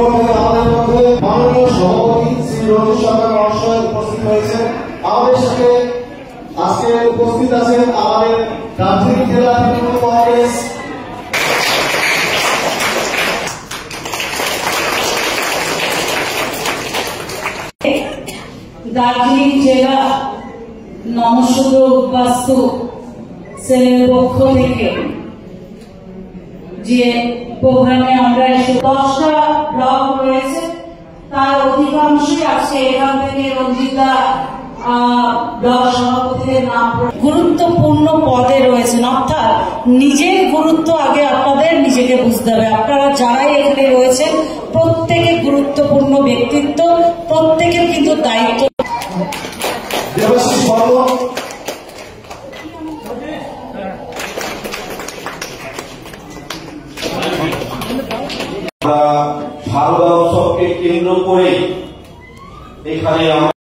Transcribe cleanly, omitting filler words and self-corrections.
আমাদের মধ্যে মাননীয় সভাপতি শ্রী রঞ্জিত সরকার মহাশয় উপস্থিত হয়েছেন। আমাদের সাথে আজকে উপস্থিত আছেন আমাদের দার্জিলিং জেলা তৃণমূল কংগ্রেস দার্জিলিং জেলা নমস্কার উদ্বাস্তু সেলের পক্ষ থেকে যে প্রোগ্রামে আমরা 10টা ব্লক রয়েছে, তার অধিকাংশই আজকে এখান থেকে রঞ্জিতা ব্লক সভাপতিদের নাম গুরুত্বপূর্ণ পদে রয়েছেন। অর্থাৎ নিজের গুরুত্ব আগে আপনাদের নিজেকে বুঝতে হবে। আপনারা যারাই এখানে রয়েছেন প্রত্যেকে গুরুত্বপূর্ণ ব্যক্তিত্ব, প্রত্যেকের কিন্তু দায়িত্ব।